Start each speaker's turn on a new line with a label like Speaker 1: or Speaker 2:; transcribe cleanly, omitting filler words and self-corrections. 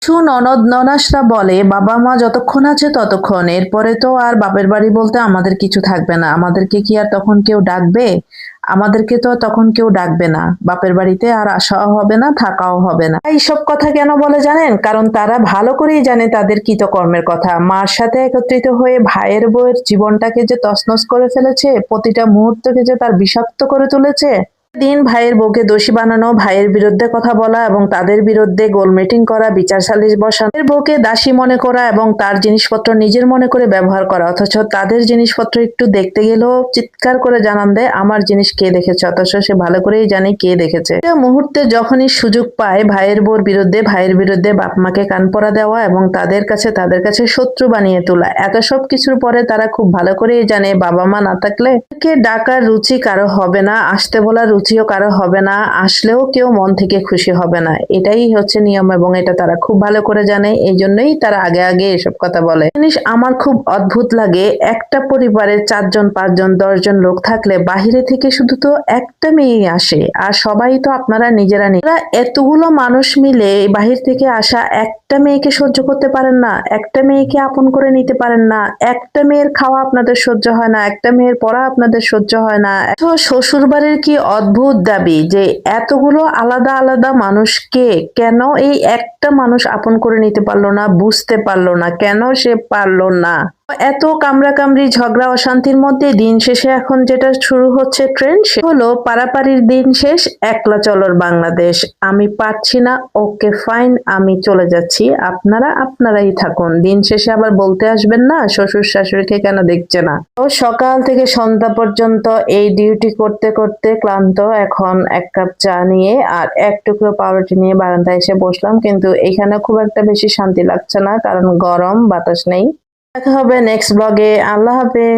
Speaker 1: কিছু ননদ ননাসরা বলে বাবা মা যতক্ষণ আছে ততক্ষণ, এরপরে তো আর বাপের বাড়ি বলতে আমাদের কিছু থাকবে না, আমাদেরকে কি আর তখন কেউ ডাকবে? আমাদেরকে তো তখন কেউ ডাকবে না, বাপের বাড়িতে আর আসাও হবে না, থাকাও হবে না। এইসব কথা কেন বলে জানেন? কারণ তারা ভালো করেই জানে তাদের কৃতকর্মের কথা। মার সাথে একত্রিত হয়ে ভাইয়ের বউয়ের জীবনটাকে যে তছনছ করে ফেলেছে, প্রতিটা মুহূর্তকে যে তার বিষাক্ত করে তুলেছে। দিন ভাইয়ের বউকে দোষী বানানো, ভাইয়ের বিরুদ্ধে কথা বলা এবং তাদের বিরুদ্ধে গোল মিটিং করা, বিচার সালিশ বসানো, ভাইয়ের বউকে দাসী মনে করা এবং তার জিনিসপত্র নিজের মনে করে ব্যবহার করা, অথচ তাদের জিনিসপত্র একটু দেখতে গেলেও চিৎকার করে জানান দেয় আমার জিনিস কে দেখেছে, অথচ সে ভালো করেই জানে কে দেখেছে। মুহূর্তে যখনই সুযোগ পায় ভাইয়ের বউর বিরুদ্ধে, ভাইয়ের বিরুদ্ধে বাপ মাকে কান পরা দেওয়া এবং তাদের কাছে শত্রু বানিয়ে তোলা। এত সব কিছুর পরে তারা খুব ভালো করেই জানে বাবা মা না থাকলে কে ডাকার রুচি কারো হবে না, আসতে বলার রুচিও কারো হবে না, আসলেও কেউ মন থেকে খুশি হবে না। এটাই হচ্ছে নিয়ম এবং এটা তারা খুব ভালো করে জানে, এই জন্যই তারা আগে আগে এসব কথা বলে। জিনিস আমার খুব অদ্ভুত লাগে, একটা পরিবারে 4 জন 5 জন 10 জন লোক থাকলে বাহিরে থেকে শুধু তো একটা মেয়েই আসে, আর সবাই তো আপনারা নিজেরা এতগুলো মানুষ মিলে বাহির থেকে আসা একটা মেয়েকে সহ্য করতে পারেন না, একটা মেয়েকে আপন করে নিতে পারেন না, একটা মেয়ের খাওয়া আপনাদের সহ্য হয় না, একটা মেয়ের পড়া আপনাদের সহ্য হয় না। তো শ্বশুর বাড়ির কি অদ্ভুত দাবি যে এতগুলো আলাদা আলাদা মানুষকে কেন এই একটা মানুষ আপন করে নিতে পারলো না, বুঝতে পারলো না, কেন সে পারলো না? এত কামড়াকামড়ি ঝগড়া অশান্তির মধ্যে দিন শেষে এখন যেটা শুরু হচ্ছে ট্রেন্ড, সে হলো পারাপারির দিন শেষ, একলা চলোর বাংলাদেশ। আমি পারছি না, ওকে ফাইন, আমি চলে যাচ্ছি, আপনারাই থাকুন। দিন শেষে আবার বলতে আসবেন না শ্বশুর শাশুড়িকে কেন দেখছে না। ও সকাল থেকে সন্ধ্যা পর্যন্ত এই ডিউটি করতে করতে ক্লান্ত, এখন 1 কাপ চা নিয়ে আর 1 টুকরো পাউরুটি নিয়ে বারান্দায় এসে বসলাম, কিন্তু এখানে খুব একটা বেশি শান্তি লাগছে না, কারণ গরম, বাতাস নেই। দেখা হবে নেক্সট ব্লগে। আল্লাহ হাফেজ।